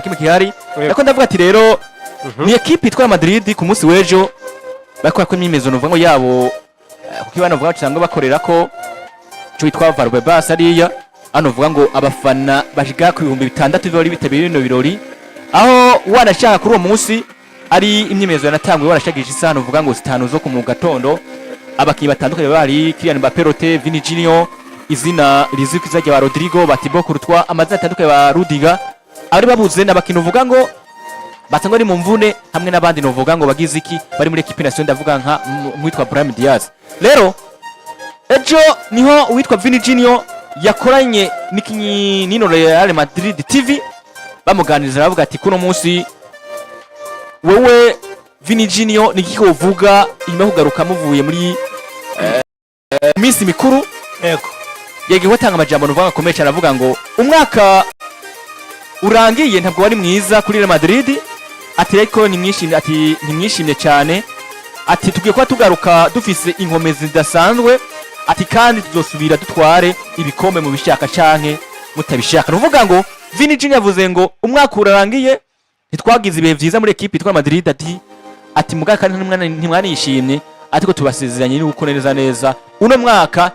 kimwe kihari ariko ndavuga ati rero ni equipe itwara Madrid ku munsi w'ejo bakora ko imyimezo novuga ngo yabo kuko ibana vuga cyangwa bakorera ko cyo yitwa Varbebas ariya hano vuga ngo abafana bashiga ku 6,000 bari bitabiriye no birori aho wanashaka kuri uwo munsi ari imyimezo yanatangwe warashagije isano vuga ngo 5 zo ku mu gatondo abakinyi batandukanye bari Kylian Mbappé, Rote, Vini Junior, izina riziki zajya ba Rodrigo, Thibaut Courtois, amazina atandukanye ba Rudiga ari babuze n'abakinyi uvuga ngo batangwa ari mu mvune hamwe n'abandi novuga ngo bagize iki bari muri equipe nationale ndavuga nka mwitwa Brahim Diaz. Rero ejo niho uwitwa Vini Junior yakoranye n'ikinyi nino Real Madrid TV bamuganiriza bavuga ati kuno munsi wewe Vini Junior nikiko uvuga inyuma kugaruka muvuye muri minsi mikuru yego yege hotanga amajambo novuga akomeye cyane avuga ngo umwaka urangiye ntabwo wari mwiza kuri Real Madrid ati reko nimwishimye cyane ati tugiye kuba tugaruka dufise inkomezi zidasanzwe ati kandi tuzosubira dutware ibikombe mu bishaka canke mutabishaka nuvuga ngo Vini Junior yavuze ngo umwaka urangiye ntitwagize ibihe vyiza muri equipe itwa Madrid ati muga kandi ntimwanishimye ati ko tubasezeranye n'uko neza uno mwaka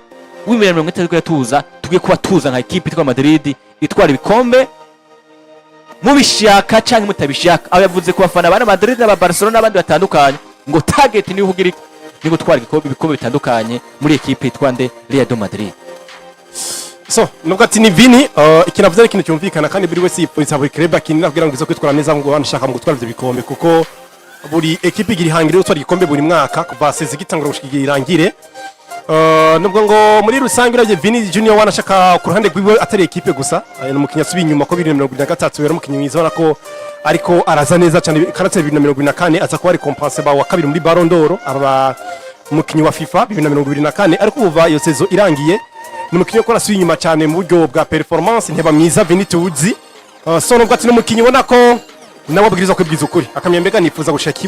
w'2030 tuza tugiye kuba tuza nka equipe itwa Madrid itwara ibikombe mubishaka canke mutabishaka aho yavuze ku bafana ba Madrid n'aba Barcelona n'abandi batandukanye ngo target ni uhugira ni gutwara ibikombe bitandukanye muri equipe itwa Real Madrid. So nubwo ati ni Vini ikinavuze ikintu cyumvikana kandi buri wese yifuza buri club akinira kugira ngo izo kwitwara neza ngo banashaka mu gutwara ibyo bikombe kuko buri equipe igira ihangire gutwara igikombe buri mwaka kuva sezi gitangura gushigira irangire nubwo ngo muri rusange uraje Vini Junior wanashaka ku ruhande rwiwe atari equipe gusa ni umukinya subi inyuma ko 2023 yari umukinya mwiza urako ariko araza neza cyane karatse 2024 aza kuba ari compense ba wa kabiri muri Ballon d'Or aba umukinya wa FIFA 2024 ariko uva iyo sezo irangiye n'umukinnyi ukora subi inyuma cyane mu buryo bwa performance nteba mwiza Vini tuzi so nubwo ati n'umukinnyi ubona ko nawe abwiriza kwibwiza ukuri akamyembega nifuza gushaka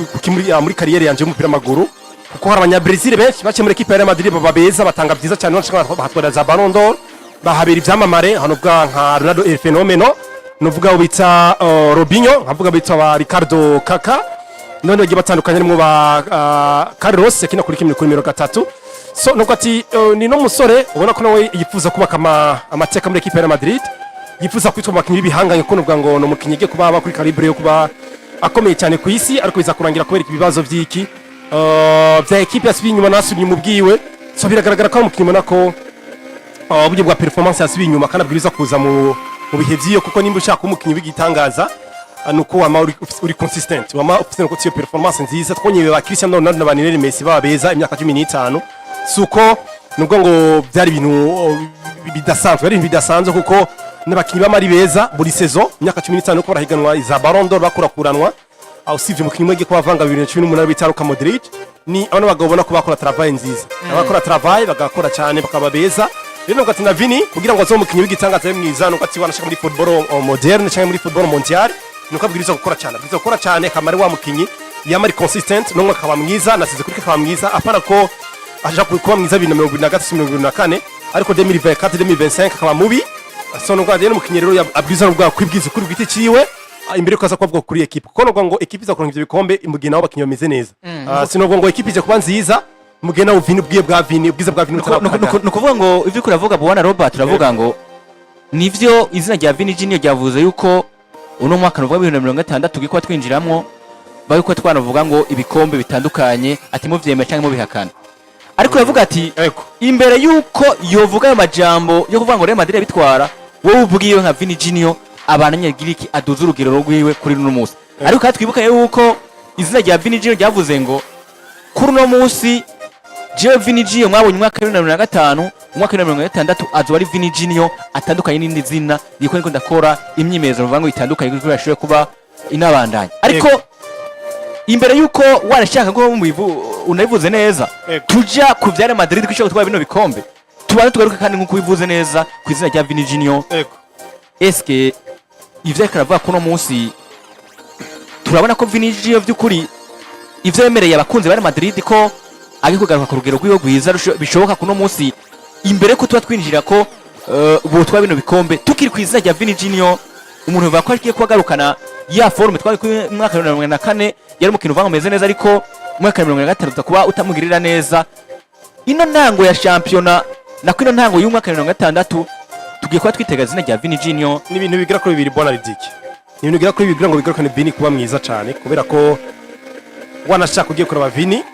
muri kariyeri yanje y'umupira w'amaguru kuko hari abanyabrazil benshi bace muri equipe ya Real Madrid babeza batanga byiza cyane bashaka bahatwara za Ballon d'Or bahabera ivyamamare hano bwa nka Ronaldo el Fenomeno nuvuga ubita Robinho nkavuga bita ba Ricardo Kaka none bagiye batandukanye mu ba Carlos yakina kuri kimwe kuri 3 so nubwo ati ni no musore ubona ko nawe yifuza kubaka amateka muri equipe ya Real Madrid yifuza kwitwa makinyi bihanganye ko nubwo ngo no mukinyi ge kuba aba kuri calibre yo kuba akomeye cyane ku isi ariko biza kurangira kubera ibibazo by'iki bya equipe yasubiye inyuma nasubye mu bwiwe so biragaragara ko umukinyi ubona ko uburyo bwa performance yasubiye inyuma kandi abwiriza kuza mu bihe by'iyo kuko nimba ushaka umukinyi w'igitangaza nuko wama uri consistent wama ufite nuko tiyo performance nziza twonyewe ba Cristiano Ronaldo na Lionel Messi babeza imyaka 15 suko nubwo ngo byari ibintu bidasanzwe kuko n'abakinyi bamari beza buri saison imyaka 15 nuko barahiganwa iza Ballon d'Or bakurakuranwa aho sivye umukinyi mwege ko bavanga 2018 bitaruka Modric ni abana bagabona ko bakora travail nziza abakora travail bagakora cyane bakaba beza rero ngo ati na Vini kugira ngo azomukinyi w'igitangaza mwiza nuko ati wanashaka muri football moderne cyangwa muri football mondial nuko abwiriza gukora cyane kamari wa mukinyi yamari consistent no akaba mwiza nasize kuri akaba mwiza apana ko aje kuba mwiza 2023 ariko 2024 2025 akaba mubi so nuko rero umukinyi rero abwiza n'ubwa kwibwiza kuri bwite ciwe imbere ko aza kuvuga kuri equipe kuko ngo equipe za kuronka ibyo bikombe imugena aho bakinyi bameze neza sino ngo equipe ije kuba nziza mugena ubvini bwa Vini ubwiza bwa Vini nukuvuga ngo ivyo kuravuga bwana Robert turavuga ngo nivyo izina rya Vini Junior ryavuze yuko uno mwaka nuvuga 2026 gikwa twinjiramwo bayuko twanavuga ngo ibikombe bitandukanye ati muvyemeye cyangwa mubihakana ariko yavuga ati imbere yuko yovuga ayo majambo yo kuvuga ngo Real Madrid bitwara wowe ubwiwe nka Vini Junior abananyagiriki aduza urugero rwiwe kuri runo munsi ariko katwibuka yuko izina rya Vini Junior ryavuze ngo kuri runo munsi je Vini Junior mwabonye umwaka wa 2025 umwaka wa 2026 azo ari Vini Junior atandukanye n'indi zina yiko niko ndakora imyimezo ruvuga ngo itandukanye kuri yashoye kuba inabandanye ariko imbere yuko warashaka ko unabivuze neza tuja ku vya Real Madrid kwishaka gutwara bino bikombe tubane tugaruka kandi nkuko bivuze neza ku izina rya Vini Junior eske ivyo karavuga kuno munsi turabona ko Vini Junior by'ukuri ivyo yemereye abakunzi ba Real Madrid ko agi kugaruka ku rugero rw'iyo gwiza bishoboka kuno munsi imbere ko tuba twinjira ko bo twa bino bikombe tukiri ku izina rya Vini Junior umuntu bivuga ko agiye kugarukana ya forme twari ku mwaka wa 2024 yari umukino uvanga umeze neza, ariko mwaka wa 2025 kuba utamugirira neza. Ino ntango ya championa na kwino ntango y'umwaka wa 2026 tugiye kuba twitega izina rya Vini Junior. ni ibintu bigira kuri bibiri bona ridiki, ni ibintu bigira kuri bibiri ngo bigarukane Vini kuba mwiza cyane, kubera ko wanashaka ugiye kuraba Vini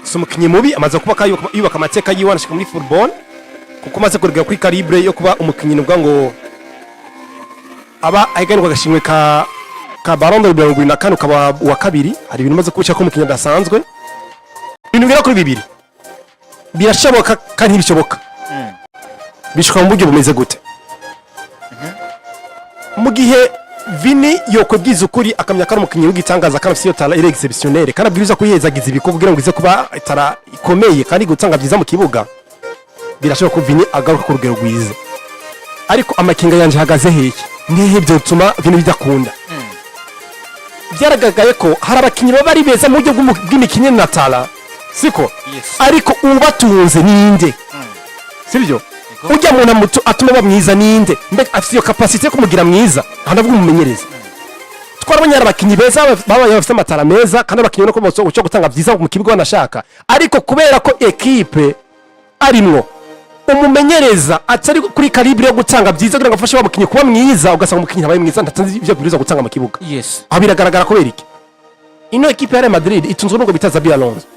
si umukinnyi mubi, amaze kuba yubaka amateka yiwe wanashaka muri football, kuko maze kurega kuri calibre yo kuba umukinnyi nubwo ngo aba ahiganirwa agashimwe ka Ballon d'Or 2024 ukaba uwa kabiri. Hari ibintu maze kubica ko umukinnyi adasanzwe. Ibintu bigira kuri bibiri birashoboka kandi ntibishoboka. Bishoboka mu buryo bumeze gute? Mu gihe Vini yokubwiza ukuri akamya ko umukinnyi w'igitangaza kandi afite talent exceptionnelle kandi abwiriza kuyezagiza ibiko kugira ngo ize kuba itara ikomeye kandi gutanga byiza mu kibuga, birashoboka ko Vini agaruka ku rugero rwiza. Ariko amakinga yanje hagaze hehe? Nihe byo tuma Vini bidakunda? Byaragaragaye ko hari abakinnyi baba ari beza mu buryo bw'imikinire na tala, siko? Ariko ubatunze ninde? Sibyo? Ujya mu namuto atuma bamwiza ninde? Mbega afite iyo capacity yo kumugira mwiza, hanavuga umumenyereza. Twarabonye abakinnyi beza baba bafite amatara meza kandi abakinnyi no ko cyo gutanga byiza mu kibuga banashaka, ariko kubera ko equipe arimwo umumenyereza atari kuri calibre yo gutanga byiza kugira ngo afashe abakinnyi kuba mwiza, ugasanga umukinnyi abaye mwiza ndatanze ibyo biriza gutanga mu kibuga. Aho biragaragara kubera iki? Ino equipe ya Real Madrid itunzwe n'ubwo bita Xabi Alonso.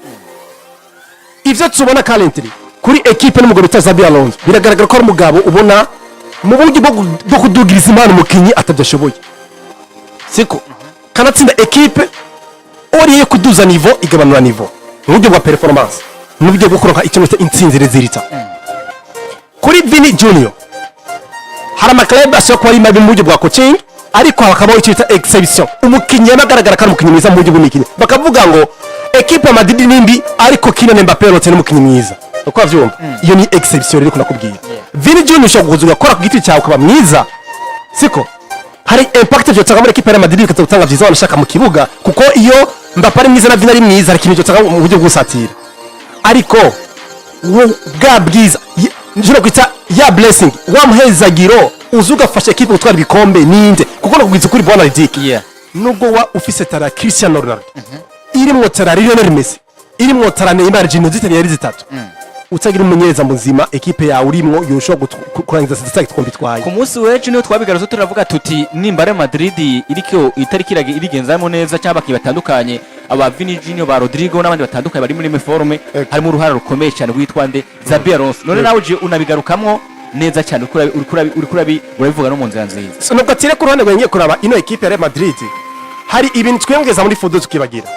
Ivyo tubona currently kuri equipe n'umugabo bita Xabi Alonso biragaragara ko ari umugabo ubona mu buryo bwo kudugiriza impano umukinnyi atabyashoboye, siko? Kanatsinda equipe oriye kuduza niveau igabanura niveau mu buryo bwa performance, mu buryo bwo kuronka icyo bita intsinzi rezilita. Kuri Vini Junior hari amaklub ashobora kuba ari mabi mu buryo bwa coaching, ariko hakabaho icyo bita exception. Umukinnyi yanagaragara ko ari umukinnyi mwiza mu buryo bw'imikino, bakavuga ngo equipe ya Madrid nimbi ariko Kylian Mbappé yarotse n'umukinnyi mwiza, uko avyumva. Iyo ni exception rero kunakubwira. Vini Junior ushobora kuzuga gukora ku giti cyawe ukaba mwiza, siko? Hari impact byo tsanga muri equipe ya Madrid ikatanga vyiza wanashaka mu kibuga, kuko iyo Mbappé ari mwiza na Vini ari mwiza ari kintu cyo tsanga mu buryo bw'usatira. Ariko bwa bwiza njuro kwita ya blessing wamuhezagiro uzugafasha equipe gutwara ibikombe ninde, kuko nakubwiza kuri bona ridiki. Nubwo wa ufise tara Cristiano Ronaldo, irimwo tara Lionel Messi, irimwo tara Neymar Junior zitari yari zitatu, utagira umumenyereza muzima equipe yawe urimwo yosho kurangiza sitaki twombi twaye. Ku munsi weje niyo twabigaruzo turavuga tuti nimba Real Madrid iriko itariki irigenzamo neza cyangwa kibatandukanye aba Vini Junior ba Rodrigo n'abandi batandukanye bari muri forme, harimo uruhara rukomeye cyane rwitwa nde Xabi Alonso. None nawe je unabigarukamwo neza cyane uri urabivuga no mu nzira nziza. So nubwo tire ku ruhande rwenye kuraba ino equipe ya Real Madrid hari ibintu twiyongeza muri football tukibagira.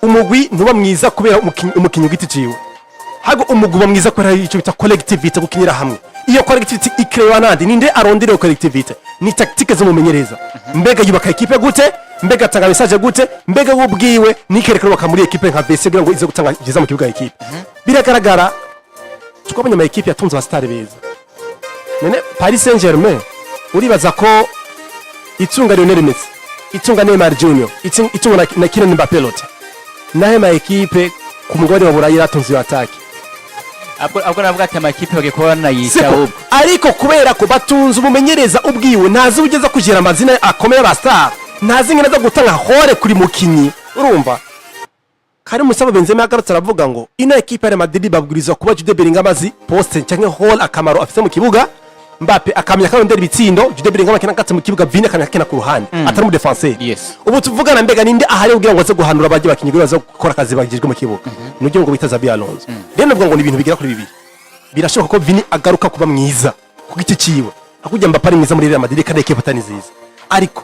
Umugwi ntuba mwiza kubera umukinnyi giti ciwe, hago umuguba mwiza kubera icyo bita collectivity, gukinira hamwe. Iyo collectivity ikrewa nandi ninde arondire collectivity? Ni tactique zo mumenyereza. Mbega yubaka equipe gute? Mbega tanga message gute? Mbega ubwiwe nikerekeroka muri equipe nka BC kugira ngo ize gutanga byiza mu kibuga equipe. Biragaragara twabonye ama equipe yatunze abastari beza. None Paris Saint-Germain uribaza ko itunga Lionel Messi, itunga Neymar Junior, itunga na Kylian Mbappé lote. Nahe ma equipe ku mugore wa Burayi yatunze yo attack. Abwo navuga ati ama equipe bagekora nayita ubwo. Ariko kubera ko batunze umumenyereza ubwiwe ntazi ugeza kujera amazina akomeye ba star, ntazi ngene zo gutanga hore kuri mukinyi, urumva? Kari musaba Benzema yagarutse aravuga ngo ino equipe ya Madrid babwiriza kuba Jude Bellingham azi poste cyangwa hole akamaro afite mu kibuga, Mbappé akamya karondera ibitsindo, Jude Bellingham akina katse mu kibuga, Vini akina ku ruhande atari mu defenseur. Ubu tuvugana mbega ninde ahari ubwira ngo aze guhanura abaje bakinyi baza gukora akazi bagijwe mu kibuga, nujye ngo bita Xabi Alonso. Rero navuga ngo ni ibintu bigira kuri bibiri. Birashoboka ko Vini agaruka kuba mwiza ku giti ciwe, akujya Mbappé ari mwiza muri Real Madrid kandi equipe atani nziza, ariko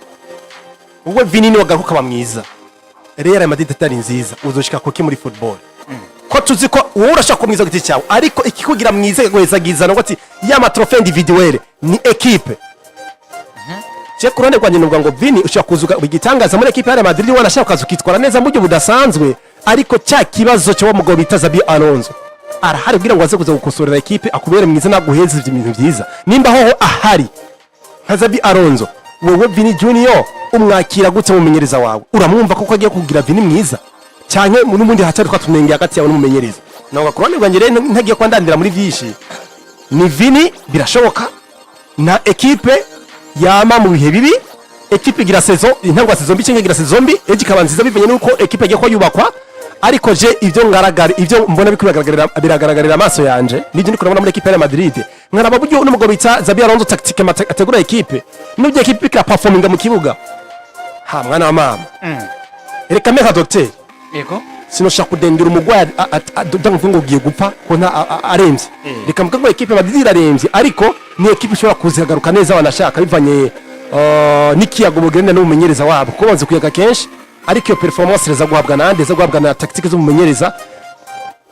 wowe Vini ni wagaruka kuba mwiza, Real Madrid atari nziza, uzoshika kuki muri football? Ko tuzi ko wowe urashaka ko mwiza giti cyawe, ariko ikikugira mwiza guhezagiza no gati ya ma trophée individuelle ni equipe. Je kurane kwa nyine ngo Vini ushaka kuzuka bigitangaza muri equipe ya Real Madrid wanashaka kazukitwara neza mu buryo budasanzwe, ariko cya kibazo cyo mugabo bita Xabi Alonso arahari kugira ngo aze kuza gukosorera equipe akubere mwiza naguheza ibintu byiza. Nimba ho ahari Xabi Alonso, wowe Vini Junior umwakira gute mumenyereza wawe? Uramwumva koko agiye kugira Vini mwiza cyane n'umundi hacari twatunenge hagati yawe n'umumenyereza? Nawe kurane rwanjye rero ntagiye kwandandira muri byinshi. Ni Vini birashoboka na equipe yama mu bihe bibi ekipe igira saison intangwa saison mbi cyangwa igira saison mbi ejo ikaba nziza bivanye nuko ekipe igiye ko yubakwa ariko je ibyo ngaragara ibyo mbona biragaragarira amaso yanje nibyo ndiko nabona muri ekipe ya Madrid nkaraba buryo n'umugabo bita Xabi Alonso tactique ategura ekipe n'ubyo ekipe ikira performinga mu kibuga ha mwana wa mama reka meka docteur yego sinoshaka kudendera umugwayi ndavuga ngo ugiye gupfa ko nta aremvye reka mvuga ngo ekipe Madrid iraremvye ariko ni ekipe ishobora kuzagaruka neza wanashaka bivanye n'ikiyago bugende n'umumenyereza wabo kuko banze kuyaga kenshi ariko iyo performance reza guhabwa nande za guhabwa na tactique z'umumenyereza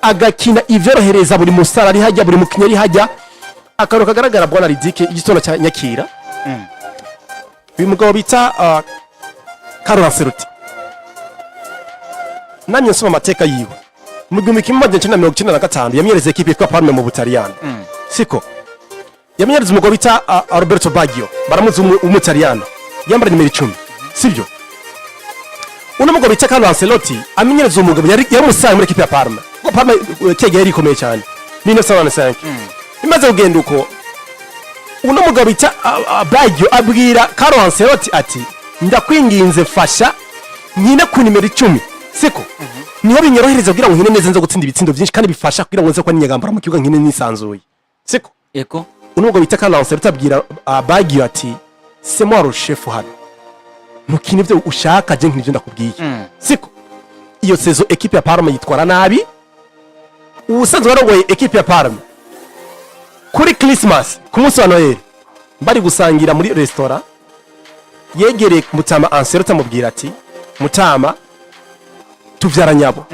agakina ivyorohereza buri musara ari hajya buri mukinnyi ari hajya akaro kagaragara bwana Ridike igitondo cya Nyakira uyu mugabo bita Carlo Ancelotti namye nsoma amateka yiwe mu 1995 yamyereza ekipe yitwa Parma mu Butaliyani siko yamyereza umugabo bita Roberto Baggio baramuzi umutaliyano yambara nimero 10 sibyo uno mugabo bita Carlo Ancelotti amenyereza umugabo yari musaye muri ekipe ya Parma ko Parma kege yari ikomeye cyane 1995 imaze kugenda uko uno mugabo bita Baggio abwira Carlo Ancelotti ati ndakwinginze fasha nyine ku nimero 10 siko niho binyorohereza kugira ngo nkine neza nzo gutsinda ibitsindo byinshi kandi bifasha kugira ngo nze ko ninyagambara mu kibuga nkine nisanzuye siko yego uno mugabo bita Carlo Ancelotti abwira Baggio ati c'est moi le chef hano mukine ibyo ushaka je nk'ibyo ndakubwiye siko iyo saison equipe ya Parma yitwara nabi ubusanzwe warongoye equipe ya Parma kuri Christmas ku munsi wa Noel bari gusangira muri restaurant yegereye Mutama Ancelotti amubwira ati Mutama tuvyara nyabo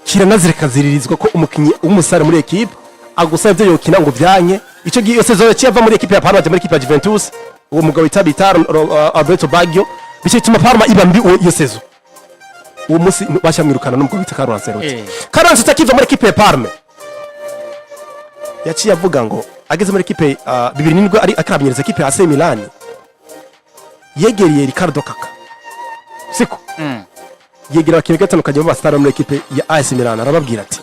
kiranazireka ziririzwa ko umukinyi umusare muri equipe agusaba ibyo yokina ngo byanye ico gihe saison yaciye muri equipe ya Parma muri equipe ya Juventus uwo mugabo itabita Roberto Baggio bice tuma Parma iba mbi iyo saison uwo musi bashamwirukana n'umugabo bita Carlo Ancelotti Carlo Ancelotti akiva muri equipe ya Parma yaciye avuga ngo ageze muri equipe 2007 ari akarabanyereza equipe ya AC Milan yegereye Ricardo Kaka siko yegera abakinnyi gatanu kajya mu star muri equipe ya AC Milan arababwira ati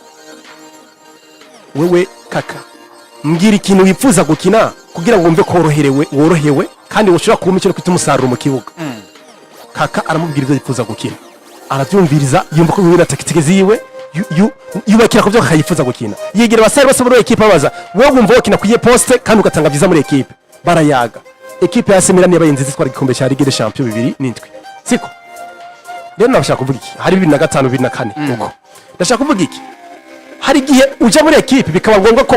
wewe Kaka mbwira ikintu wifuza gukina kugira ngo umve worohewe kandi ushobora kuba umukino kwita umusaruro mu kibuga Kaka aramubwira ibyo yifuza gukina arabyumviriza yumva ko wira tactique ziwe yubakira ku byo yifuza gukina yegera abasare bose muri equipe babaza wowe wumva wakina kuye poste kandi ugatanga byiza muri equipe barayaga equipe ya AC Milan yabaye nziza itwara igikombe cya Ligue des Champions 2007 siko rero nabashaka kuvuga iki hari 2005 2004 uko ndashaka kuvuga iki hari gihe uja muri equipe bikaba ngombwa ko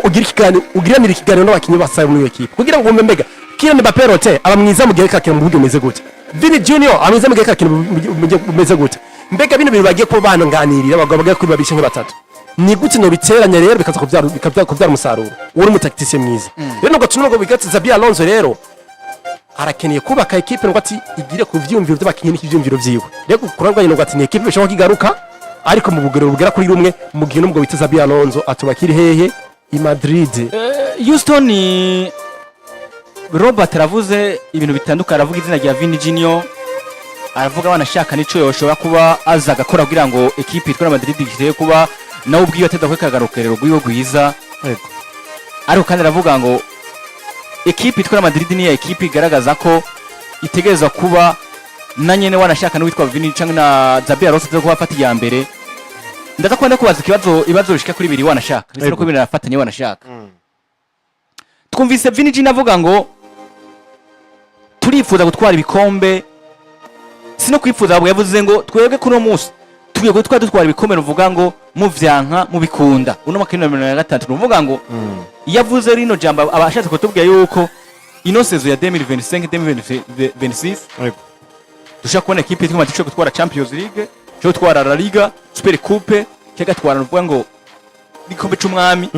ugiranira ikiganiro n'abakinnyi basaye muri equipe kugira ngo umembega Kylian Mbappé rote abamwiza mu gihe kakira mu buryo meze gute Vini Junior amwiza mu gihe kakira mu buryo meze gute mbega bino bintu bagiye ko bananganirira abagabo bagiye kuri babishe nk'abatatu ni gute no biteranya rero bikaza kubyara umusaruro uri mu tacticien mwiza rero nuko tunugo bigatse Xabi Alonso rero arakeneye kubaka equipe ngo ati igire ku vyumviro by'abakinnyi n'ivyumviro vyiwe rero kurangwanye ngo ati ni equipe bishobora kigaruka ariko mu bugero bugera kuri rumwe mu gihe n'umugabo bita Xabi Alonso atubakiri hehe i Madrid Houston Robert aravuze ibintu bitandukanye aravuga izina rya Vini Junior aravuga banashaka nico yoshobora kuba aza gakora kugira ngo equipe itwara Madrid igire kuba nawe ubwiye atenda kwikagarukera rugwiwe gwiza ariko kandi aravuga ngo equipe itwara Madrid ni ya equipe igaragaza ko itegereza kuba na nyene wanashaka n'uwitwa Vini cyangwa na Xabi Alonso zo kuba afata ya mbere ndaza kwenda kubaza ibibazo bishika kuri biri wanashaka ndetse no ko binafatanye wanashaka twumvise Vini Junior avuga ngo turifuza gutwara ibikombe sino kwifuza abo yavuze ngo twebwe kuno munsi tugiye gutwara dutwara ibikombe uvuga ngo muvyanka mubikunda uno mwaka 2023 uvuga ngo yavuze rino jambo abashatse kutubwira yuko ino saison ya 2025 2026 dushaka kubona equipe ituma cyo gutwara Champions League cyo gutwara La Liga Super Coupe cyagatwara uvuga ngo igikombe c'umwami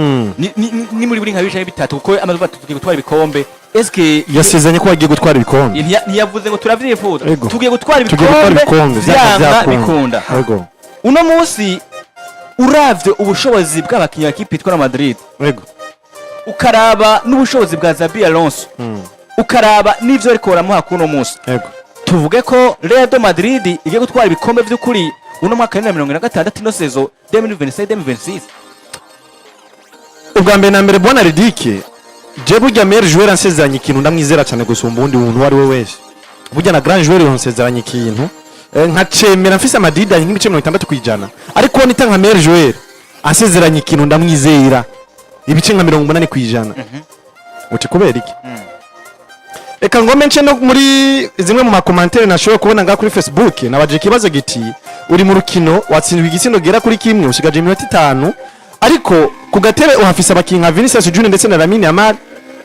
ni muri buri nkabisha bitatu kuko amazuba tugiye gutwara ibikombe eske yasezanye ko agiye gutwara ibikombe ntiyavuze ngo turavyifuza tugiye gutwara ibikombe vyanga bikunda uno munsi uravye ubushobozi bw'abakinnyi b'equipe itwara Madrid ukaraba n'ubushobozi bwa Xabi Alonso ukaraba n'ivyo ariko baramuha kuno munsi tuvuge ko Real Madrid igiye gutwara ibikombe vy'ukuri uno mwaka wa 2026 ino saison 2027 2026 ubwa mbere na mbere bwana Ridike je burya meilleur joueur ansezeranye ikintu ndamwizera cyane gusumba undi muntu wari we wese burya na grand joueur yonsezeranye ikintu nkacemera mfise amadida nk'ibice 60% ariko nita nka meilleur joueur ansezeranye ikintu ndamwizera ibice nka 80%. uti kubera iki? Eka ngome nce no muri zimwe mu makomantere nashoboye kubona nga kuri Facebook nabaje kibazo giti uri mu rukino watsindwa igisindo gera kuri kimwe usigaje iminota 5 ariko ku gatebe uhafise abakinyi nka Vinicius Junior ndetse na Lamine Yamal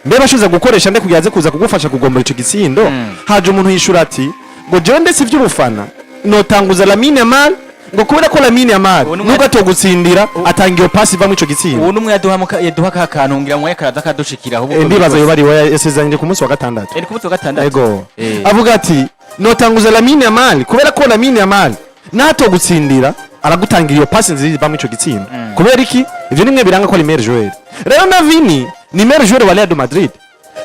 mbe bashuza gukoresha nde kugize kuza kugufasha kugombora ico gitsindo haje umuntu yishura ati ngo je ndetse ivy'ubufana notanguza Lamine Yamal ngo kubera ko Lamine Yamal nuko atogutsindira atangiye pass iva mu ico gitsindo ubu numwe yaduha kakantu ngira mwe karaza kadushikira ahubwo ndibaza yo bari yasezeranye ku munsi wa gatandatu ku munsi wa gatandatu ego avuga ati notanguza Lamine Yamal kubera ko Lamine Yamal nato gutsindira aragutangira iyo pass nziza iva mu ico gitsindo kubera iki ivyo nimwe biranga ko ari meilleur joueur rero na Vini ni meilleur joueur wa Real Madrid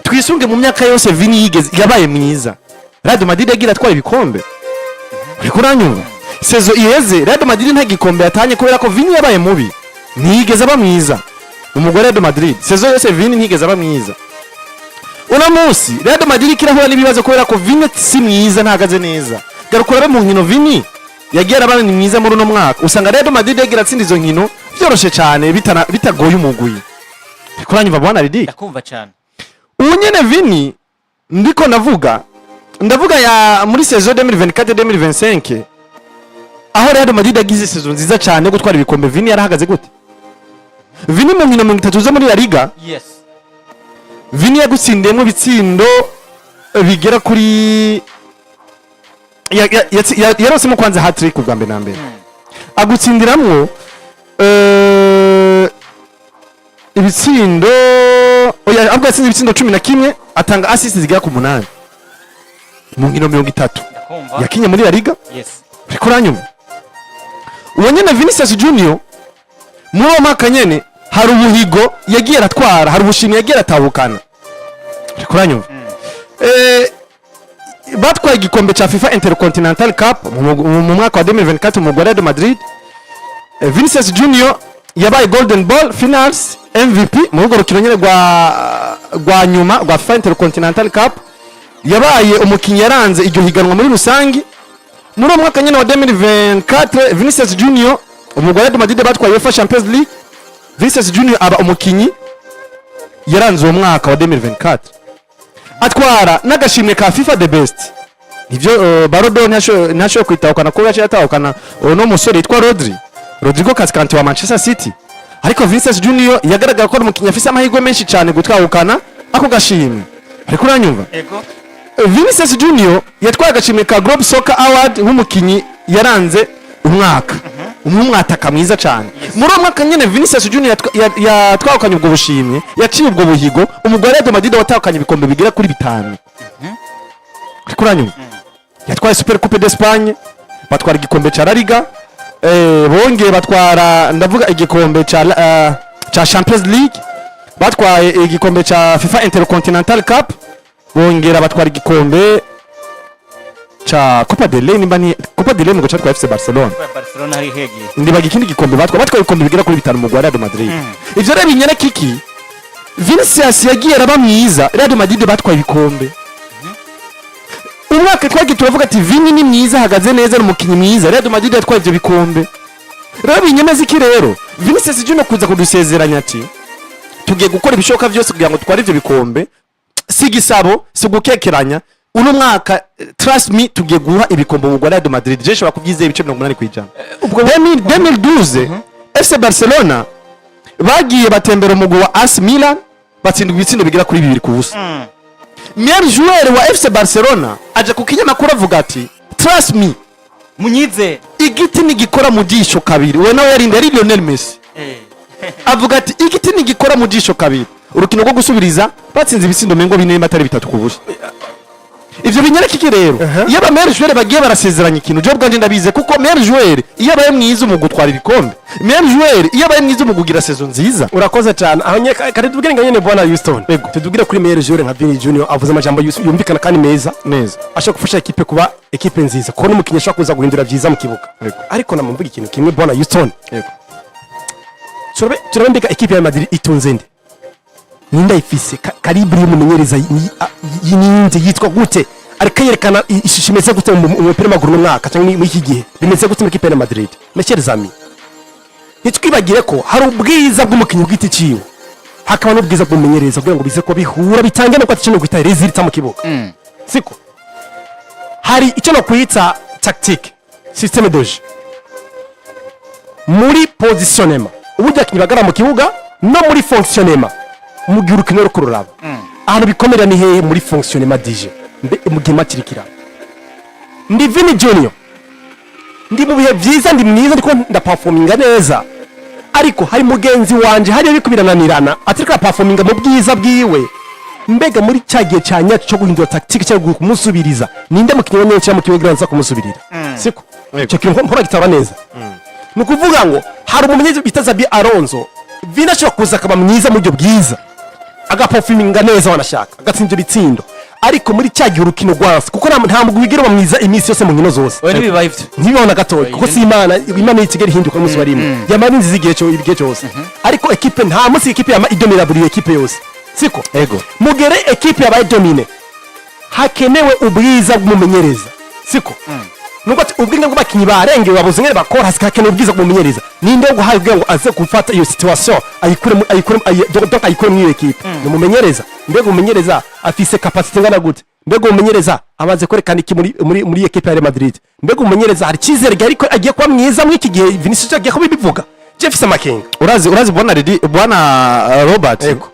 twisunge mu myaka yose Vini yigeze yabaye mwiza Real Madrid yagira twara ibikombe uriko uranyumva sezo iheze Real Madrid nta gikombe yatanye kubera ko Vini yabaye mubi ntiyigeze aba mwiza umugore Real Madrid sezo yose Vini ntiyigeze aba mwiza una munsi Real Madrid kirahura n'ibibazo kubera ko Vini si mwiza ntagaze neza garukura mu nkino Vini yagiye arabana ni mwiza muri no mwaka usanga Real Madrid yagira atsinda izo nkino byoroshe cyane bitagoye umugwi kuranyumva bwana Ridi ndakumva cyane unyene Vini ndiko ndavuga ya muri saison 2024-2025 aho Real Madrid yagize saison nziza cyane gutwara ibikombe Vini yarahagaze gute? Vini mu nkino 30 zo muri La Liga yes Vini yagutsindiyemo bitsindo bigera kuri yarosemo kwanza hat-trick ubwa mbere na mbere agutsindiramwo ibitsindo oya abwo yatsinze ibitsindo 11 atanga assist zigera ku 8 mu nkino 30 yakinye muri La Liga yes bikuranyuma uwonyene Vinicius Junior muri mwaka nyene hari ubuhigo yagiye aratwara hari ubushimwe yagiye aratahukana bikuranyuma batwaye igikombe cha FIFA Intercontinental Cup mu mwaka wa 2024 mu Real Madrid Vinicius Junior yabaye Golden Ball Finals MVP mu rugo rukino nyene rwa nyuma rwa FIFA Intercontinental Cup yabaye umukinyi yaranze iryo higanwa muri rusangi muri mwaka nyene wa 2024 Vinicius Junior umugore Real Madrid batwaye UEFA Champions League Vinicius Junior aba umukinyi yaranze uwo mwaka wa 2024 atwara n'agashimwe ka FIFA the best ivyo Barodo nasho kwitahukana ko yaje yatahukana no musore yitwa Rodrigo Cascante wa Manchester City ariko Vinicius Junior yagaragara ko umukinyi afise amahirwe menshi cyane gutwahukana ako gashimwe ariko uranyumva ego Vinicius Junior yatwaye agashimwe ka Globe Soccer Award nk'umukinyi yaranze umwaka umwataka mwiza cyane muri umwaka nyene Vinicius Junior yatwahukanye ubwo bushimwe yaciye ubwo buhigo umugore Real Madrid watahukanye ibikombe bigera kuri 5 ariko uranyumva yatwaye Super Coupe d'Espagne batwara igikombe ca La Liga bongeye batwara ndavuga igikombe ca Champions League batwaye igikombe ca FIFA Intercontinental Cup bongera batwara igikombe cha Copa del Rey nimbani Copa del Rey mu gacatwa FC Barcelona hari hegi ndibaga ikindi gikombe batwaye ibikombe bigera kuri 5 mu Real Madrid ivyo rero binyene kiki Vinicius yagiye araba mwiza Real Madrid batwaye ibikombe umwaka twagiye turavuga ati Vini ni mwiza hagaze neza n'umukinyi mwiza Real Madrid yatwaye ivyo bikombe rero binyemeza iki rero Vinicius Junior kuza kudusezeranya ati tugiye gukora ibishoka byose kugira ngo tware ivyo bikombe sigisabo sigukekeranya uno mwaka trust me tugiye guha ibikombe mu Real Madrid je shobora kubyizeye ibice 80% ubwo 2012 FC Barcelona bagiye batembera umugwi wa AS Milan batsindwa ibitsindo bigera kuri 2-0 meilleur joueur wa FC Barcelona aje ku kinyamakuru avuga ati trust me munyize igiti ni gikora mu jisho kabiri we nawe yarinda ari Lionel Messi avuga ati igiti ni gikora mu jisho kabiri urukino rwo gusubiriza batsinze ibitsindo mengo 4 batari 3 kubusa ivyo binyereka iki rero iyo aba meilleur joueur bagiye barasezeranya ikintu je bwanje ndabize kuko meilleur joueur iyo abaye mwiza mu gutwara ibikombe meilleur joueur iyo abaye mwiza mu kugira saison nziza urakoze cyane aho kare tubwire nganyene bwana Houston tudubwire kuri meilleur joueur nka Vini Junior avuze amajambo yumvikana kandi meza ashaka gufasha equipe kuba equipe nziza ko n'umukinyi ashaka kuza guhindura byiza mu kibuga ariko namumvuga ikintu kimwe bwana Houston turabe mbega equipe ya Madrid itunze nde ninda ifise kalibre y'umumenyereza yininde yitwa gute ariko yerekana ishusho imeze gute mu mupira w'amaguru n'umwaka cyangwa muri iki gihe bimeze gute muri Real Madrid messieurs amis nitwibagire ko hari ubwiza bw'umukinnyi bwite ciwe hakaba n'ubwiza bw'umumenyereza kugira ngo bize ko bihura bitange no kwata ikintu gwita resultat mu kibuga siko hari icyo no kwita tactique système de jeu muri positionnement uburyo akinyi bagara mu kibuga no muri fonctionnement mu gihe urukino ruko ruraba ahantu bikomera ni hehe muri fonctionnement dije mu gihe matirikira ndi Vini Junior ndi mu bihe byiza ndi mwiza ndiko ndaperforminga neza ariko hari mugenzi wanje hari ariko birananirana atirika performinga mu bwiza bwiwe mbega muri cyagiye cyanya cyo guhindura tactique cyo kumusubiriza ninde mukinnyi wanyene cyangwa mukinnyi granza kumusubirira siko cyo kintu mpora gitaba neza nukuvuga ngo hari umumenyezi bita Xabi Alonso Vini ashobora kuza akaba mwiza mu byo bwiza agaperforminga neza wanashaka agatsinda ibitsindo ariko muri cyagiye urukino rwanse kuko nta mugwi wigera bamwiza iminsi yose mu nkino zose we nibibaye ivyo ntibibona gatoya kuko si imana yitigera ihinduka umunsi barimwe yamara inzizi igihe cyose ariko ekipe nta munsi ekipe yama idomira buri ekipe yose siko ego mugere ekipe yabaye domine hakenewe ubwiza bw'umumenyereza siko nuko ubwinga bw'abakinyi barengewe babuze ngere bakora hasikakenewe ubwiza bw'umumenyereza ninde ngo haye ngo aze gufata iyo situation ayikure mu ekipe n'umumenyereza mbega umumenyereza afise capacité ngana gute mbega umumenyereza amaze kwerekana iki muri ekipe ya Real Madrid mbega umumenyereza hari cyizere ariko agiye kuba mwiza muri iki gihe Vinicius agiye kubivuga Jefferson Makenga urazi bwana Robert ego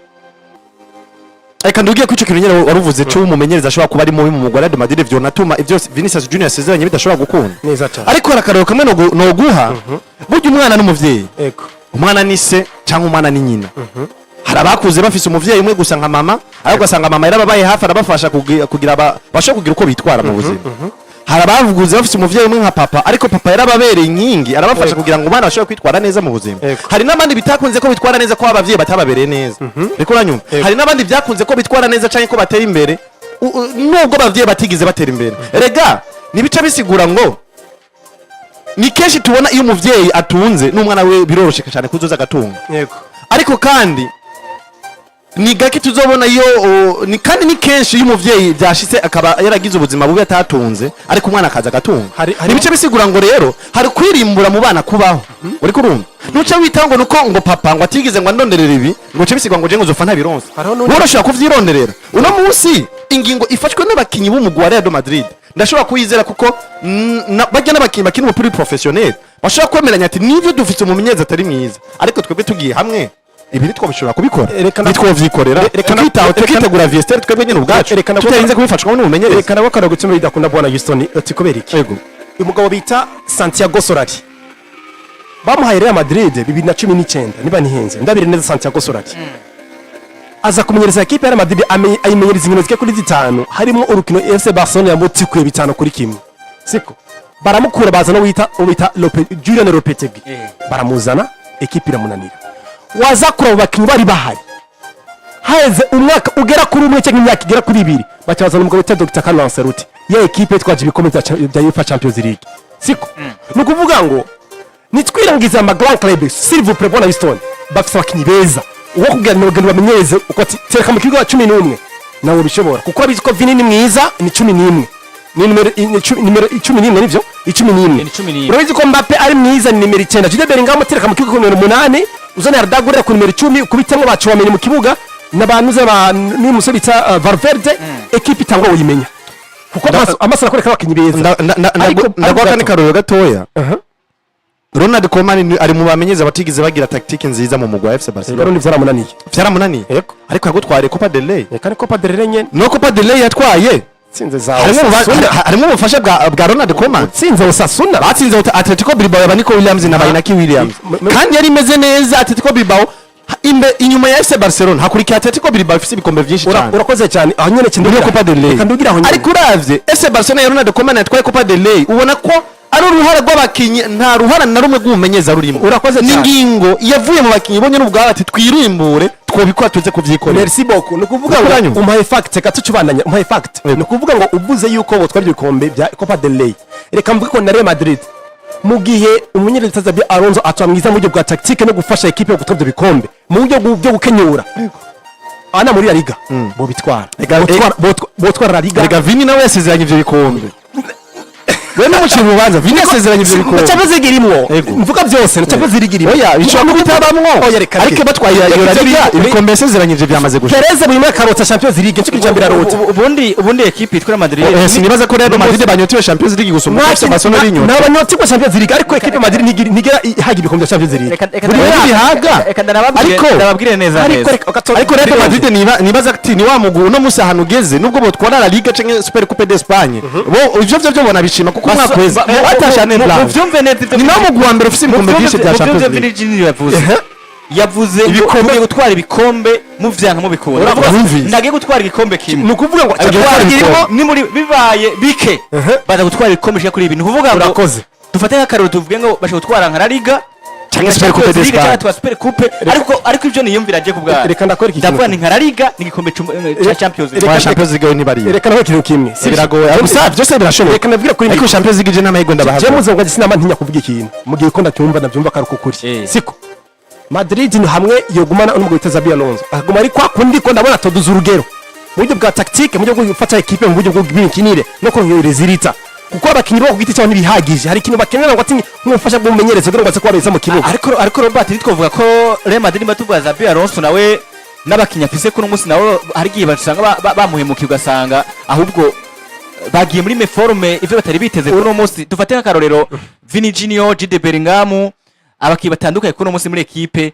eka ndugiye kwico kintu nyene waruvuze cyo umumenyereza ashobora kuba ari mubi mu mugwa Real Madrid byo natuma ivyo Vinicius Junior yasezeranye bidashobora gukunda neza cyane ariko harakarero kamwe no guha burya umwana n'umuvyeyi ego umwana ni se cyangwa umwana ni nyina hari abakuze bafise umuvyeyi umwe gusa nka mama ariko gasanga mama yarababaye hafi arabafasha kugira basho kugira uko bitwara mu buzima hari abavuguze bafise umuvyeyi umwe nka papa ariko papa yarababereye inkingi arabafasha kugira ngo umwana ashobore kwitwara neza mu buzima hari n'abandi bitakunze ko bitwara neza ko abavyeyi batababereye neza reko uranyumva hari n'abandi byakunze ko bitwara neza canke ko batera imbere nubwo abavyeyi batigize batera imbere rega nibica bisigura ngo ni kenshi tubona iyo umuvyeyi atunze n'umwana we birorosheka cyane kuzoza agatunga yego ariko kandi ni gake tuzobona iyo kandi ni kenshi iyo umuvyeyi byashitse akaba yaragize ubuzima bubi atatunze ariko umwana akaza agatunga nibice bisigura ngo rero hari kwirimbura mu bana kubaho uri kurumva nuce wita ngo nuko ngo papa ngo atigize ngo andonderera ibi ngo ce bisigwa ngo je ngo zofa ntabironse urashobora kuvyironderera uno munsi ingingo ifashwe n'abakinyi b'umugwi wa Real Madrid ndashobora kuyizera kuko bajya n'abakinyi bakina umupira professionnel bashobora kwemeranya ati nivyo dufite umumenyereza atari mwiza ariko twebwe tugiye hamwe ibi nitwo bishobora kubikora nitwo vyikorera tukitegura viester twebwe nyine ubwacu tutarinze kubifashwa n'umumenyereza reka nabo kara gutuma bidakunda bwana Houston ati kubera iki yego umugabo bita Santiago Solari bamuhaye Real Madrid 2019 niba nihenze ndabire neza Santiago Solari aza kumenyereza ekipe ya Real Madrid ayimenyereza inkino zike kuri 5 harimo urukino FC Barcelona yamutikuye 5-1 siko baramukura bazana wita Julian Lopetegui baramuzana ekipe iramunanira waza kura abakinyi bari bahari heze umwaka ugera kuri umwe cyangwa imyaka igera kuri 2 bacabazana umugabo wita Dr. Carlo Ancelotti ya ekipe twaje ibikombe bya UEFA Champions League siko nukuvuga ngo nitwirangiza ama grand club s'il vous plaît bona Houston bafite abakinyi beza uwo kugira ngo bamenyeze uko tereka mu kigo 11 nawe bishobora kuko abizi ko Vini ni mwiza ni 11 ni numero 11 nivyo 11 urabizi ko Mbappe ari mwiza ni numero 9 Jude Bellingham tereka mu kigo 8 uzana Ardagura ku numero 10 kubitamwe bacu bamenye mu kibuga n'abantu ni musore bita Valverde equipe itangwa uyimenya kuko amasara koreka abakinyi beza ndagwaka ni karoro gatoya Ronald Koeman ari mu bamenyeza batigize bagira tactique nziza mu mugwa FC Barcelona rero vyaramunaniye ariko yagutware Copa del Rey kandi Copa del Rey nyene no Copa del Rey yatwaye tsinze zawo harimo ubufasha bwa Ronald Koeman tsinze Osasuna batsinze Atletico Bilbao yabaniko Williams na Bainaki Williams kandi yari imeze neza Atletico Bilbao inyuma ya FC Barcelona hakurikiye Atletico Bilbao ifite ibikombe byinshi cyane urakoze cyane aho nyene kinduye Copa del Rey ariko uravye FC Barcelona ya Ronald Koeman yatwaye Copa del Rey ubona ko ari uruhara rw'abakinyi nta ruhara na rumwe rw'umumenyeza rurimo urakoze cyane n'ingingo yavuye mu bakinyi bonye n'ubwabo ati twirimbure twobikora tuze kuvyikorera merci beaucoup nukuvuga ngo umpaye fact katucubandanya umpaye fact nukuvuga ngo uvuze yuko bo twari ibikombe bya Copa del Rey reka mvuge ko na Real Madrid mu gihe umumenyereza Xabi Alonso atwa mwiza mu buryo bwa tactique no gufasha equipe yo gutobya ibikombe mu buryo bwo gukenyura ana muri La Liga bo bitwara botwara La Liga rega Vini nawe yasezeranye ivyo bikombe we n'umucira urubanza Vini yasezeranye ivyo bikombe Champions League irimwo Ego. mvuga byose na Champions League irimwo oya bishobora kubitabamwo Oya, reka ariko batwaye iyo La Liga ibikombe yasezeranyije byamaze gushika Perez buri mwaka arota Champions League cyo kijambira arota ubundi ekipe itwara Madrid sinibaza ko Real Madrid banyotewe Champions League gusumba FC Barcelona rinyota n'abanyotirwa Champions League ariko ekipe Madrid ntigera ihaga ibikombe bya Champions League buri mwaka bihaga reka ndababwire neza ariko Real Madrid nibaza ati ni wa muguru no musi ahantu ugeze nubwo botwara La Liga canke Super Coupe d'Espagne bo ivyo byo bona bishima kuko umwaka weza watashane blanc muvyumve neza ni nawo mugwi wa mbere ufise ibikombe byinshi bya Champions League Virginia yavuze Ibikombe. ugiye gutwara ibikombe muvyanka mubikunda Uravuga numvise. ndagiye gutwara igikombe kimwe ni ukuvuga ngo gutwara ibikombe. ni muri bibaye bike baza gutwara ibikombe shaka kuri ibintu kuvuga ngo urakoze dufate nk'akarero tuvuge ngo bashaka gutwara nka La Liga Canke Super Coupe d'Espagne. cyangwa twa Super Coupe ariko ivyo niyumvira je kubwa reka ndakwereka ikintu ndavuga ni nka La Liga ni igikombe ca Champions League wa Champions League ntibariye reka naho ikintu kimwe si biragoye ariko sa byose birashoboka reka nabwira kuri ariko Champions League je n'amahirwe ndabahaza James ngo sinama ntinya kuvuga ikintu mu gihe ko ndacyumva ndabyumva karuko kuri siko Madrid ni hamwe yogumana n'umugabo witeza Xabi Alonso akaguma ari kwa kundi ko ndabona toduza urugero mu buryo bwa tactique mu buryo bwo gufata equipe mu buryo bwo bw'imikinire no kongereza irita kuko abakinyi bo kugiti cyane ntibihagije hari ikintu bakenera ngo ati nk'umufasha bw'umumenyereza kugira ngo baze kubabeza mu kibuga ariko Robert twovuga ko Real Madrid batuvuga Xabi Alonso nawe n'abakinnyi afise kuno munsi nawe hari igihe basanga bamuhemukiye ugasanga ahubwo bagiye muri meforme ivyo batari biteze kuno munsi dufate nk'akarorero Vini Junior Jude Bellingham abakinnyi batandukanye kuno munsi muri ekipe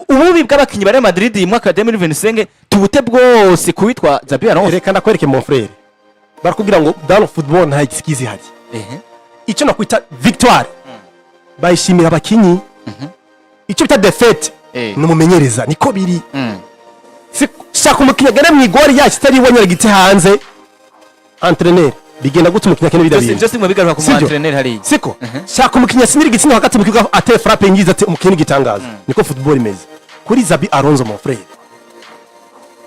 ububi bw'abakinnyi ba Real Madrid mu mwaka wa 2025 tubute bwose kuwitwa Xabi Alonso reka ndakwereke mon frère barakubwira ngo dans football nta excuse ihari icyo nakwita victoire bayishimira abakinyi icyo bita defete ni umumenyereza niko biri shaka umukinnyi agana mu igori yacu itari wonyera giti hanze entraîneur bigenda gute umukinnyi akene bidabiri byose mu bigaruka ku entraîneur hari siko shaka umukinnyi asinira igitsina hagati mu kibuga ateye frappe ngize ati umukinnyi gitangaza niko football imeze kuri Xabi Alonso mon frère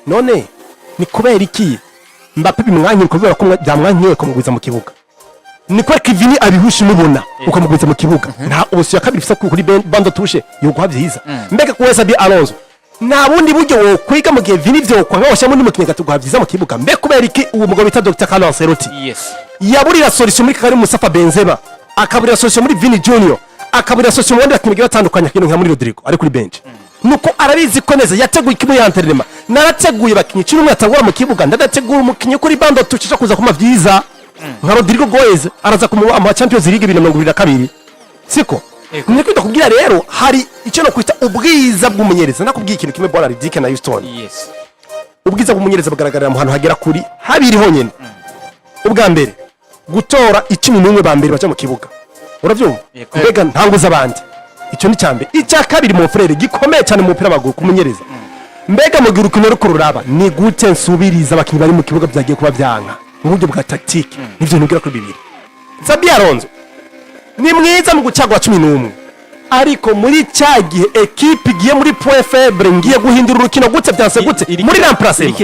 none ni kubera iki Mbappe bimwanyira kubera ko byamwankiye kumugwiza mu kibuga niko Kevin abihusha mubona ukamugwiza mu kibuga nta ubusiya kabiri fisa kuri bando touche yuko byiza mbega ko Xabi Alonso nta bundi buryo wo kwiga mu gihe Vini byo kwa washa muri mukinnyi gatugwa byiza mu kibuga mbe kubera iki uwo mugabo bita Dr. Carlo Ancelotti yaburira solution muri Karim Mustafa Benzema akaburira solution muri Vini Junior akaburira solution wandi bakinnyi batandukanye kintu nka muri Rodrigo ari kuri bench nuko arabizi ko neza yateguye ikibuga ya entraînement narateguye bakinnyi cyo umwe atangura mu kibuga ndadategura umukinnyi kuri bando tucisha kuza kuma byiza nka Rodrigo Goes araza ku Champions League 2022 siko ni kwita kubwira rero hari icyo no kwita ubwiza bw'umunyereza nakubwiye ikintu kimwe Bola Ridike na Houston ubwiza bw'umunyereza bugaragarira mu hantu hagera kuri habiri honyene ubwa mbere gutora 11 ba mbere baje mu kibuga uravyumva mbega ntanguza abandi icyo ni cyambe icya kabiri mu frere gikomeye cyane mu mupira w'amaguru kumunyereza mbega mu gihe ukuntu ruko ruraba ni gute nsubiriza abakinnyi bari mu kibuga byagiye kuba byanka mu buryo bwa tactique nivyo nubwira kuri bibiri Xabi Alonso ni mwiza mu gucagwa 11 ariko muri cya gihe equipe igiye muri point faible ngiye guhindura urukino gute byanse gute muri remplacement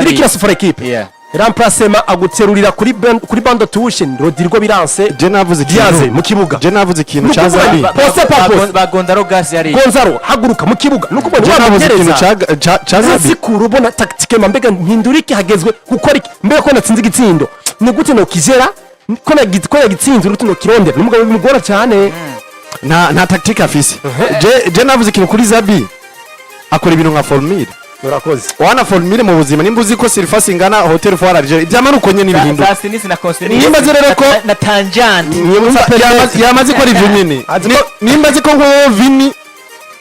irikira sufra equipe remplacement agutserurira kuri bando touche Rodrigo biranse je navuze ikintu mu kibuga je navuze ikintu cazabi ba Gonzalo Garcia yari Gonzalo haguruka mu kibuga nuko ubona navuze ikintu cazabi kurubona tactique mbega mpindura iki hagezwe gukora iki mbega ko natsinze igitsindo ni gute no kizera ko nagitsinze urutuno kirondera numugabo bimugora cyane nta tactique afise je navuze ikintu kuri Xabi akora ibintu nka formule urakoze wana formule mu buzima nimba uzi ko surface ingana hotel for Alger byamanuko nyene ibintu Sasinisi na Constantine nimba zerere ko na tangent yamaze ko ari ibyo nyene nimba zi ko ngo Vini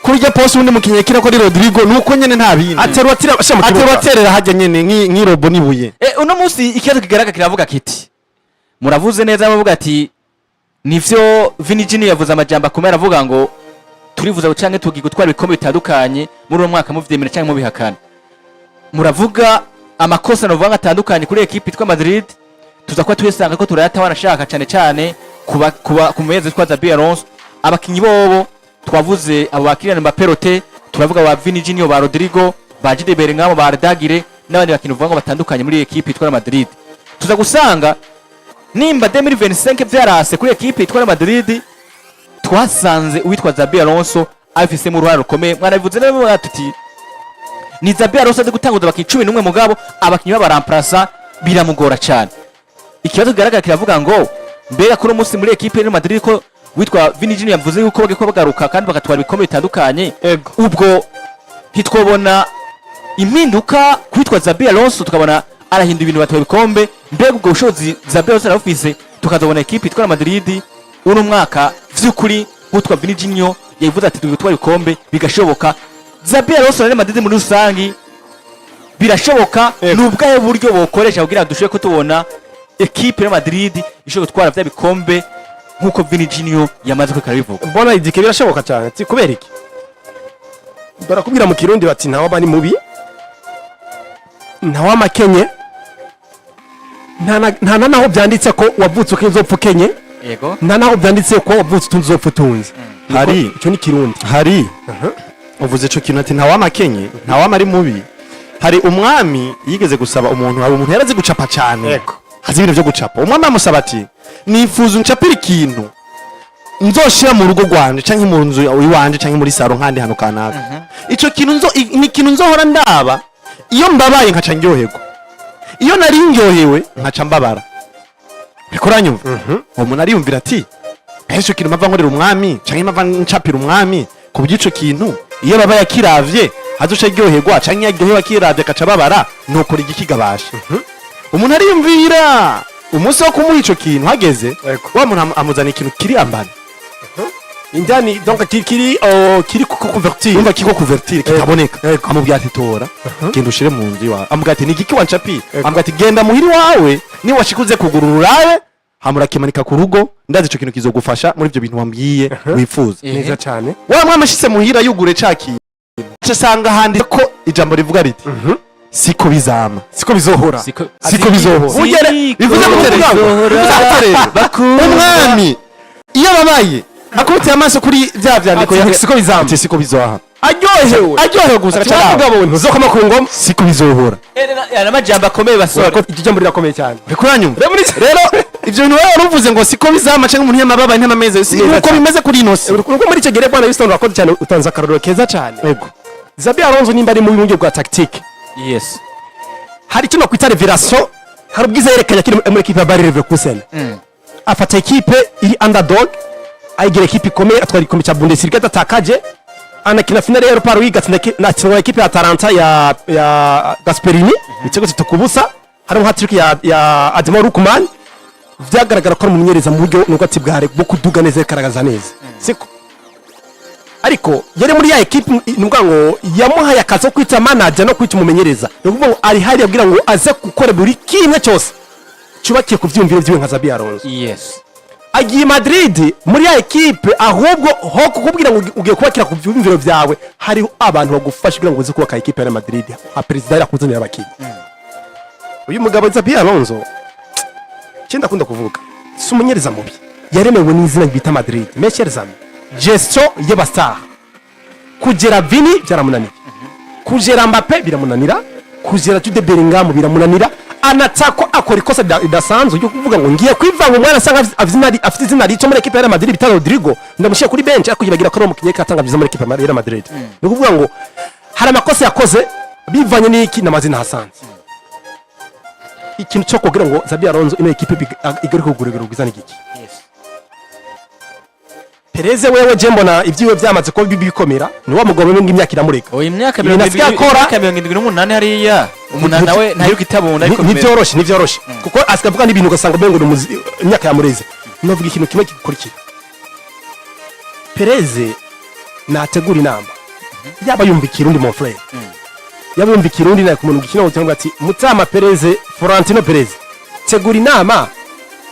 kurya poste undi mukinye kira ko ari Rodrigo nuko nyene nta bindi aterwa hajya nyene nk'irobo nibuye uno munsi ikibazo kigaragara kiravuga kiti muravuze neza bavuga ati nivyo Vini Junior yavuze amajambo akomera avuga ngo turivuza gucange tugiye gutwara ibikombe bitandukanye muri uwo mwaka muvyemera cyangwa mubihakana muravuga amakosa novuga atandukanye kuri equipe itwa Madrid tuza kuba tuyisanga ko turayata wanashaka cyane kuba kumeze twa Xabi Alonso abakinyi bobo twavuze abo bakirana Mbappe turavuga ba Vini Junior ba Rodrigo ba Jude Bellingham ba Ardagire n'abandi bakinyi uvuga ngo batandukanye muri equipe itwa Madrid tuza gusanga nimba 2025 vyarase kuri equipe itwa Madrid twasanze uwitwa Xabi Alonso afise mu ruhare rukomeye mwarabivuze nabo batuti ni Xabi Alonso azi gutanguza abakinnyi 11 mugabo abakinnyi b'abaramplasa biramugora cyane. Ikibazo kigaragara kiravuga ngo mbega kuri umunsi muri equipe Real Madrid ko witwa Vini Junior yavuze yuko bageko bagaruka kandi bagatwara ibikombe bitandukanye, ubwo hitwobona impinduka kwitwa Xabi Alonso tukabona arahinda ibintu batwaye ibikombe, mbega ubwo bushobozi Xabi Alonso arafise tukazabona equipe itwara Madrid uno mwaka vy'ukuri kwitwa Vini Junior yavuze ati tugutwara ibikombe bigashoboka. Xabi Alonso na Real Madrid muri rusangi birashoboka, nubwaye buryo bokoresha kugira dushobore ko tubona equipe ya Madrid ishobora gutwara vya bikombe nkuko Vini Junior yamaze ko karabivuga. Mbona idike birashoboka cyane ati kubera iki barakubwira mu kirundi bati ntawa bani mubi ntawa makenye nta naho byanditse ko wavutse ukizopfa kenye, yego nta naho byanditse ko wavutse utunzopfa tunzi. Hari icyo ni kirundi hari uvuze ico kintu ati ntawa makenye ntawa mari mubi. Hari umwami yigeze gusaba umuntu, hari umuntu yarazi gucapa cyane, yego hazi ibintu byo gucapa. Umwami amusaba ati nifuza uncapira ikintu nzoshira mu rugo rwanje canke mu nzu iwanje canke muri saro nkandi hano kanaka. Ico kintu ni ikintu nzohora ndaba iyo mbabaye nkaca ndyoherwa, iyo nari ndyohewe nkaca mbabara. Bikoranyumva umuntu ariyumvira ati ico kintu mava nkorera umwami canke mava ncapira umwami ku bw'ico kintu iyo babaye akiravye azoca ryoherwa canke yaryohewe akiravye akaca babara nokora igikigabasha. Umuntu ariyumvira umunsi wo kumuha ico kintu hageze, wa muntu amuzana ikintu kiri ambana indani donc kiri ku convertir, umva kiko convertir kitaboneka. Amubwira ati tora genda ushire mu nzu iwawe. Amubwira ati nigiki wancapi? Amubwira ati genda muhiri wawe ni washikuze kugurura urabe hamura kimanika ku rugo, ndazi ico kintu kizogufasha muri ibyo bintu wambwiye wifuza. Neza cyane wa mwama ashitse muhira yugure caki cyasanga handi ko ijambo rivuga riti siko bizama, siko bizohora, siko bizohora. Ugere bivuze ko umwami iyo babaye akubitiye amaso kuri bya byandiko ya siko bizama, siko bizoha aryohewe gusa cyangwa ngo ntuzokoma ku ngoma, siko bizohora. Era majambo akomeye basora ko ijambo rirakomeye cyane. Bikuranyumva rero ibyo bintu wewe uruvuze ngo siko bizama cyangwa umuntu yamababaye ntamameze uko bimeze kuri inose uko muri icyo gere bwana Winston wakoze cyane, utanze akarorero keza cyane. Yego Xabi Alonso nimba ari mu buryo bwa tactique, yes hari kino kwita revelation, hari ubwiza yerekanye kiri muri equipe ya Bayer Leverkusen. Afata equipe iri underdog ayigira equipe ikomeye atwara ikombe cya Bundesliga atakaje, anakina finale ya Europa League na equipe ya Atalanta ya Gasperini bitego tukubusa, hari hat-trick ya Ademar Lukman. Vyagaragara ko ari umumenyereza mu buryo n'ubwati bware bwo kuduga neza karagaza neza, siko ariko yari muri ya equipe nuvuga ngo yamuhaye akazi ko kwita manager no kwita umumenyereza, nuvuga ngo ari hari yabwira ngo aze gukora buri kimwe cyose cyubakiye ku vyumviro vyiwe nka Xabi Alonso. yes agiye Madrid muri ya equipe, ahubwo ho kukubwira ngo ugiye kubakira ku vyumviro vyawe hari abantu bagufasha kugira ngo uze kubaka equipe ya Madrid, ha president yakuzanira abakinyi. Uyu mugabo Xabi Alonso cyenda kunda kuvuga si umumenyereza mubi, yaremewe n'izina bita Madrid mesherzam gestion y'abastar. Kugera Vini byaramunanira, kugera Mbappe biramunanira, kugera Jude Bellingham biramunanira, anatako akora ikosa ridasanzwe ryo kuvuga ngo ngiye kwivanga umwana asanga afite izina rito muri equipe ya Madrid bita Rodrigo, ndamushyira kuri bench ariko yibagira ko ari umukinnyi katanga byiza muri equipe ya Madrid. Ni kuvuga ngo hari amakosa yakoze bivanye n'iki n'amazina hasanze. Ikintu cyo kugira ngo Xabi Alonso ino equipe igaruka kugurugura ubwizana giki. Perez wewe je mbona ibyiwe byamaze ko bibikomera, ni wa mugabo w'imwe imyaka iramureka. Oya imyaka 78 hariya umuntu nawe ntayiruka itabunda ariko ni byoroshe kuko asikavuga n'ibintu ugasanga bengo imyaka yamureze. Novuga ikintu kimwe gikurikira, Perez nategura inamba yaba yumva ikirundi mon frère, yaba yumva ikirundi na kumuntu gikina utenga ati Mutama Perez, Florentino Perez, tegura inama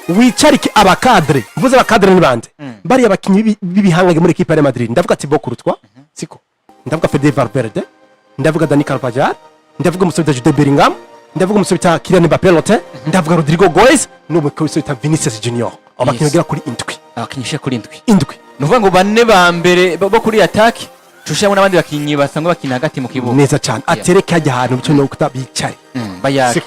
wicarike abakadre, mvuze abakadre ni bande bari abakinyi bibihangage muri equipe ya Madrid. Ndavuga ati Bokurutwa siko, ndavuga Fede Valverde, ndavuga Dani Carvajal, ndavuga Musabita Jude Bellingham, ndavuga Musabita Kylian Mbappé, ndavuga Rodrigo Goes, n'ubu ko Musabita Vinicius Junior. Abakinyi bagera kuri indwi, abakinyisha kuri indwi nuvuga ngo bane ba mbere bo kuri attack tushamo n'abandi bakinyi basangwa bakina hagati mu kibuga neza cyane, atereka ajya ahantu cyo no kutabicare bayake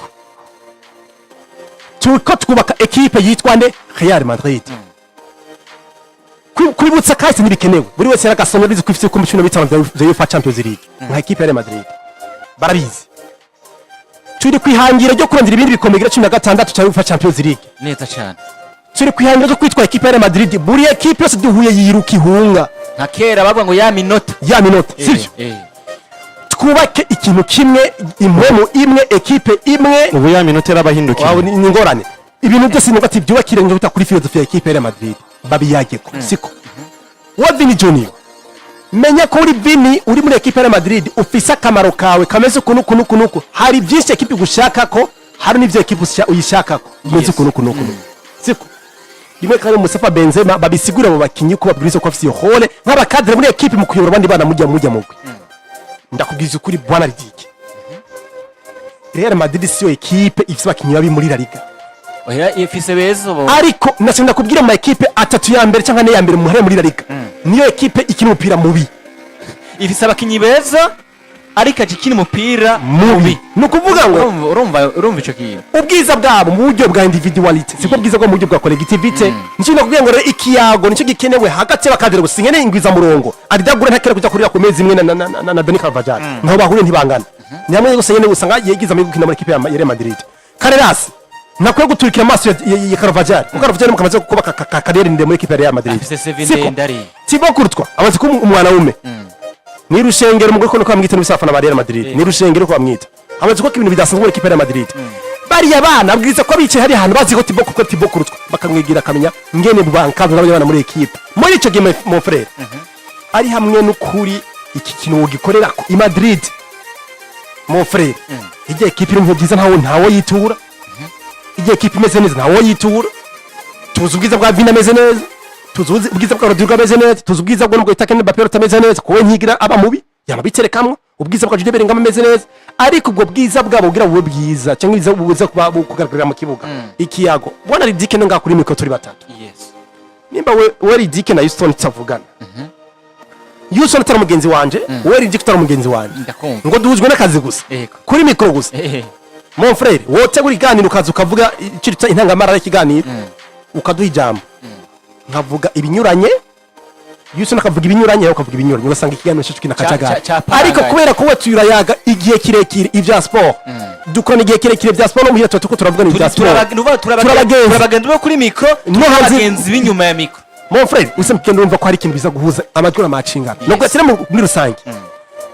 tuko twubaka equipe yitwa nde Real Madrid. Kwibutsa kahise ntibikenewe, buri wese yaragasomye bizi kwifite ku mukino bitano vya UEFA Champions League nka equipe ya Real Madrid. barabizi turi kwihangira ryo kurondera ibindi bikombe gira 16 cyangwa ufa Champions League neza cyane turi kwihangira ryo kwitwa equipe ya Real Madrid buri equipe yose duhuye yiruka ihunga nka kera bavuga ngo ya minota sivyo twubake ikintu kimwe impemu imwe equipe imwe ubu ya minota yarabahindukiye wawe ni ingorane ibintu byose ni bati byubakire ngo bita kuri filosofi ya equipe ya Real Madrid babiyageko siko wa Vini Junior menya ko uri Vini uri muri equipe ya Real Madrid ufise akamaro kawe kameze kunuku hari byinshi equipe gushaka ko hari n'ivyo equipe uyishaka ko meze kunuku siko rimwe kandi Mustafa Benzema babisigura mu bakinyi ko babwirizwa ko afise iyo hole nk'abakadre muri equipe mu kuyobora abandi bana mujya mugwi ndakubwiza ukuri bwana Ridike Real Madrid siyo equipe ifise abakinyi babi muri La Liga oya ifise bezo ariko nasenda kubwira ama equipe atatu ya mbere cyangwa ne ya mbere muhare muri La Liga niyo equipe ikina umupira mubi ifise abakinyi beza ariko akina umupira mubi nukuvuga ngo urumva ico kintu ubwiza bwabo mu buryo bwa individuality siko bwiza bwo mu buryo bwa collectivity nico nakubwiye ngo ikiyago nico gikenewe hagati y'abakadere gusinyene ingwiza murongo aridagura ntakera kuja kurira ku mezi imwe na Dani Carvajal naho bahuriye ntibangana ni hamwe gusinyene usanga yegiza muri gukina muri equipe ya Real Madrid Carreras nakwiye guturikira amaso ya Carvajal Carvajal mukamaze kubaka kariyeri ndende muri equipe ya Real Madrid Thibaut Courtois amaze kuba umwana wume ni rushengero mu gukora kwamwita n'ibisafana ba Real Madrid ni rushengero kwamwita amaze ko ibintu bidasanzwe muri equipe ya Real Madrid bari abana abwiza ko bice hari ahantu bazi ko Thibaut Courtois bakamwigira akamenya ngene bubankazo n'abana muri equipe muri ico game mon frère ari hamwe n'ukuri iki kintu ugikorera ko i Madrid mon frère igiye equipe iri mu byiza ntawo yitura igiye equipe imeze neza ntawo yitura tuzi ubwiza bwa Vini ameze neza tuzi ubwiza bwa Rodrigo ameze neza tuzi ubwiza bwo Mbappe Mbappé ameze neza kowe nkigira aba mubi yamabiterekamwe ubwiza bwa Jude Bellingham ameze neza ariko ubwo bwiza bwabo bwira bube bwiza cyangwa buza kugaragara mu kibuga ikiyago bwana Ridike nga kuri mikro turi batatu nimba we Ridike na Houston tavugana Houston atari mugenzi wanje we Ridike atari mugenzi wanje ngo duhujwe n'akazi gusa kuri mikro gusa mon frère wote guri ganira ukaza ukavuga icyo intangamara y'ikiganiro ukaduha ijambo nkavuga ibinyuranye Houston akavuga ibinyuranye ukavuga ibinyuranye urasanga ikiganiro cyo kina kacagara ariko kubera ko waturayaga igihe kirekire ivya sport dukora igihe kirekire bya sport no muhira tuko turavuga ni bya sport turabagenda bo kuri micro n'abagenzi b'inyuma ya micro mon frère usem kendo umva ko hari ikintu biza guhuza amajwi n'amacinga no gwatira muri rusange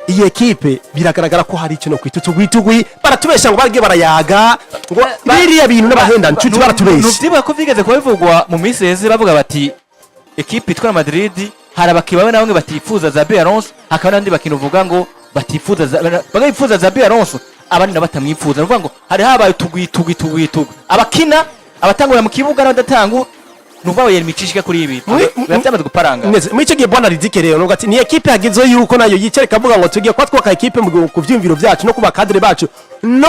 iyi equipe biragaragara ko hari ikintu kwitugwi baratubesha ngo bagiye barayaga ngo biriya bintu n'abahenda ncuti baratubesha nuvyibuka ko vigeze kubivugwa mu minsi yeze bavuga bati equipe itwara Madrid hari abakibawe na bamwe batifuza za Alonso hakaba n'andi bakino uvuga ngo batifuza za Alonso abandi nabatamwifuza uvuga ngo hari habaye tugwi abakina abatangura mu kibuga n'abadatanga nuvaho yari micishika kuri ibi byamaze guparanga muri icyo gihe bwana Ridike rero nuko ati ni equipe yagize yuko nayo yicara ikavuga ngo tugiye kwa twaka equipe mu kuvyumviro byacu no kuba cadre bacu no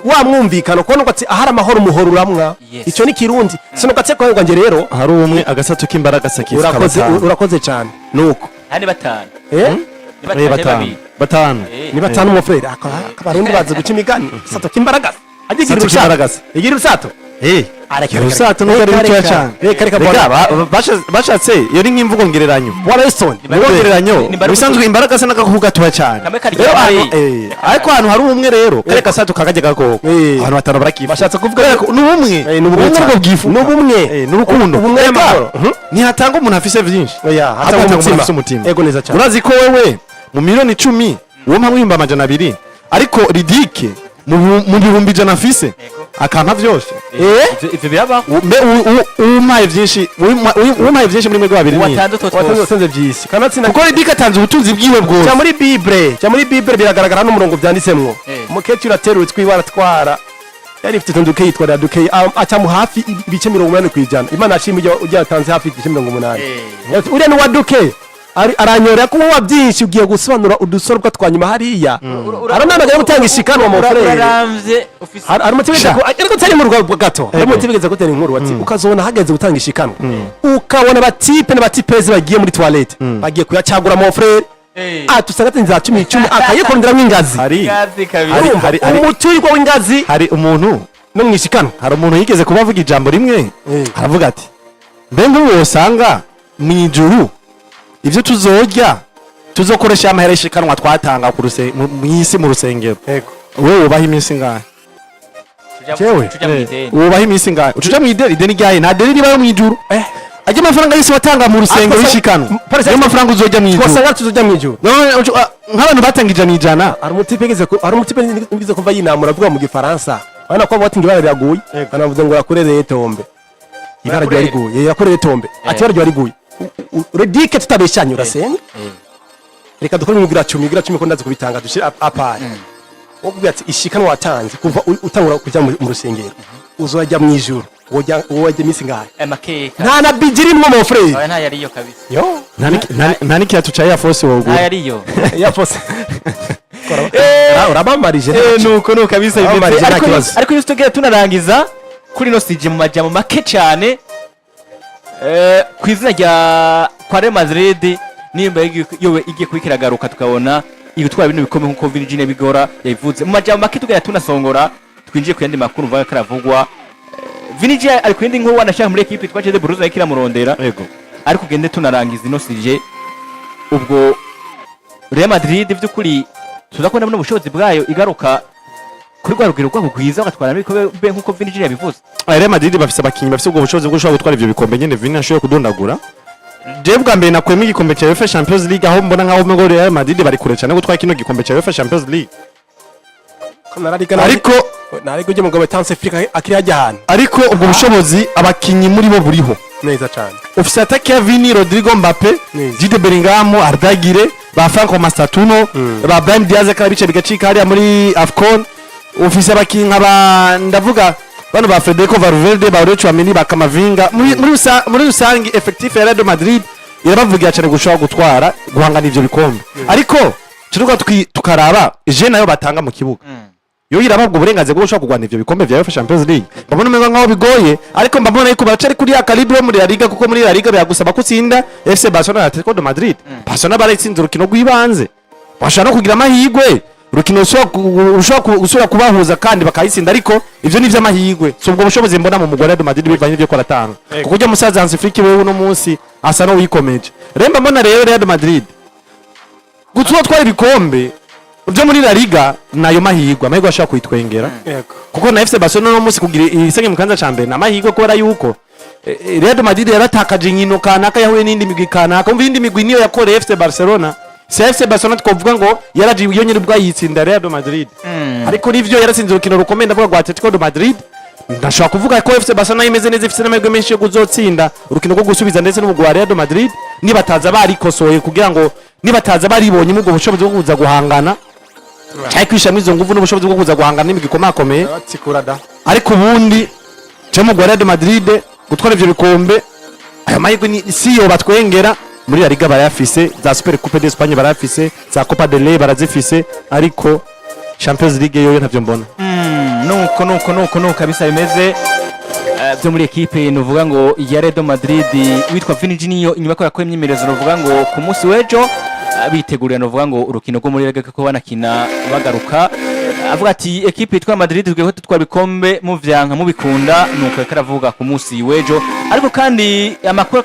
wa mwumvikano ko nuko ati ahari amahoro umuhoro uramwa icyo ni kirundi sino gatse ko nganje rero hari umwe agasatu k'imbaraga sakisa urakoze cyane nuko hani batanu batanu ni batanu mon frère akabarundi baze guca imigani sato k'imbaraga igira urusato urusato n'ubwo ari rutoya cyane bashatse iyo ni nk'imvugo ngereranyo Wellington ngereranyo bisanzwe imbaraga se n'agakubu gatoya cyane ariko ahantu hari umwe rero kare gasato kakajya gakoko ahantu batanu barakifa bashatse kuvuga n'ubumwe n'ubwo bwifu n'ubumwe n'urukundo ntihatanga umuntu afise byinshi hatanga umuntu afise umutima ego neza cyane urazi ko wewe mu miliyoni 10 uwo mpamwe wimba amajana 200 ariko Ridike mu bihumbi ijana afise akampa vyose ivyo biraba umpaye byinshi muri mwebwe babiri ni watanze byisi kanatsinda kuko Ridike atanze ubutunzi bwiwe bwose cya muri bible biragaragara n'umurongo byanditsemwo mukecuru urateruwe twibara twara yari ifite tunduke yitwa duke aca mu hafi ibice 80% imana ashimye ujya yatanze hafi ibice 80 uriya ni waduke aranyora ko wa byinshi ugiye gusobanura udusorwa twanyuma hariya arananaga gutanga ishikanwa mu frere aramutegeka ko ariko tari mu rwego gato aramutegeka ko tari inkuru wati ukazona hageze gutanga ishikanwa ukabona batipe n'abatipezi bagiye muri toilette bagiye kuyacagura mu frere tusanga tinza 10 akayikonderamo ingazi hari umuturwa w'ingazi hari umuntu no mwishikano hari umuntu yigeze kubavuga ijambo rimwe aravuga ati mbe ngo usanga mu ijuru ivyo tuzorya tuzokoresha amahera y'ishikanwa twatanga mu isi mu rusengero yego wewe ubaha iminsi ngahe Jewe? tuja mu ideni ubaha iminsi ngahe ucuja mu ideni ryahe nta deni ribayo mu ijuru ajya amafaranga yose watanga mu rusengero y'ishikanwa niyo mafaranga uzojya mu ijuru twasanga tuzojya mu ijuru nk'abantu batanga ijana hari umutipe ngize kumva yinamura avuga mu gifaransa urabona ko batinga ibara riraguye banavuze ngo yakorere tombe ibara ryo riguye yakorere tombe ati ibara ryo riguye redike tutabeshanye urasenye reka dukore mu gira 10 ko ndazi kubitanga dushira apari ubwo ati ishikanwa watanze kuva utangura kujya mu rusengero uzojya mu ijuru wojya misi ngahe amakeka nta na bijiri mwo mo frere nta yariyo kabisa yo nta n'ikiatu ca ya force wowe nta yariyo ya force urabamarije nuko kabisa bimeze nta kibazo. ariko iyo tugera tunarangiza kuri no sije mu majambo make cyane ku izina rya kwa Real Madrid nimba yowe igiye kwikiragaruka tukabona igutwara ibintu bikomeye nkuko Virginia bigora yabivuze mu majambo make tugera tunasongora twinjiye ku yandi makuru mvuga karavugwa Virginia ari kwindi nkuru wanashaka muri equipe twaje de Bruce yakira murondera yego ariko gende tunarangiza ino sije ubwo Real Madrid by'ukuri tuzakubona mu bushobozi bwayo igaruka kuri rwa rugero rwabo rwiza bagatwara ibikombe nkuko Virginia yabivuze Real Madrid bafise abakinyi bafise ubwo bushobozi bwo gushobora gutwara ivyo bikombe nyene Virginia ashoboye kudondagura je bwa mbere nakwema igikombe cya UEFA Champions League aho mbona nkaho ngo Real Madrid bari kure cyane gutwara kino gikombe cya UEFA Champions League ariko nariko uje mugabo tanse Afrika akiri hajya hano ariko ubwo bushobozi abakinyi muri bo buriho neza cyane ufise attaque ya Vini Rodrigo Mbappe Jude Bellingham Arda Güler ba Franco Masatuno ba Ben Diaz akabice bigacika hariya muri AFCON ufise abakinyi nk'aba ndavuga bano ba Federico Valverde ba Orecho Ameni ba Kamavinga muri rusangi effectif ya Real Madrid irabavugira cyane gushobora gutwara guhangana ivyo bikombe ariko turuka tukaraba je nayo batanga mu kibuga yo irababwa uburenganzira bwo gushobora kugwana ivyo bikombe vya UEFA Champions League mbona umenga nkaho bigoye ariko mbabona yuko baracari kuri ya calibre muri La Liga kuko muri La Liga byagusaba kutsinda FC Barcelona na Atletico de Madrid Barcelona baratsinze urukino rw'ibanze bashaka no kugira amahirwe urukino ushobora gusura kubahuza kandi bakayitsinda ariko ivyo ni vy'amahirwe so ubwo bushobozi mbona mu mugore de Madrid bivanye n'ivyo koratanga kuko ujya musaza Hans Flick wewe uno munsi asa no wikomeje remba mbona rero Real Madrid gutwa twari ibikombe byo muri La Liga nayo mahirwe ashaka kwitwengera kuko na FC Barcelona no munsi kugira isenge mu kanza cambe na mahirwe kubera yuko Real Madrid yaratakaje inkino kanaka yahuye n'indi migwi kanaka umva indi migwi niyo yakoreye FC Barcelona FC Barcelona twovuga ngo yaraje iyo nyiri bwa yitsinda Real Madrid ariko nivyo yarasinze urukino rukomeye ndavuga rwa Atletico de Madrid ndashaka kuvuga ko FC Barcelona imeze neza ifite n'amahirwe menshi yo kuzotsinda urukino rwo gusubiza ndetse n'ubwo wa Real Madrid nibataza barikosoye kugira ngo nibataza baribonye mu bushobozi bwo kuza guhangana cyari kwishamo izo nguvu n'ubushobozi bwo kuza guhangana n'imigwi ikomakomeye ariko ubundi cyo mu Real Madrid gutwara ivyo bikombe aya mahirwe ni siyo batwengera muri La Liga barayafise za Super Coupe d'Espagne barayafise za Copa del Rey barazifise ariko Champions League yo ntavyo mbona nuko kabisa bimeze byo muri equipe nuvuga ngo ya Real Madrid witwa Vinicius inyuma ko yakoye imyimenyerezo nuvuga ngo ku munsi w'ejo bitegurira nuvuga ngo urukino rwo muri Liga ko banakina bagaruka avuga ati equipe yitwa Madrid tugeye tutwara bikombe mu vyanka mu bikunda nuko karavuga ku munsi w'ejo ariko kandi amakuru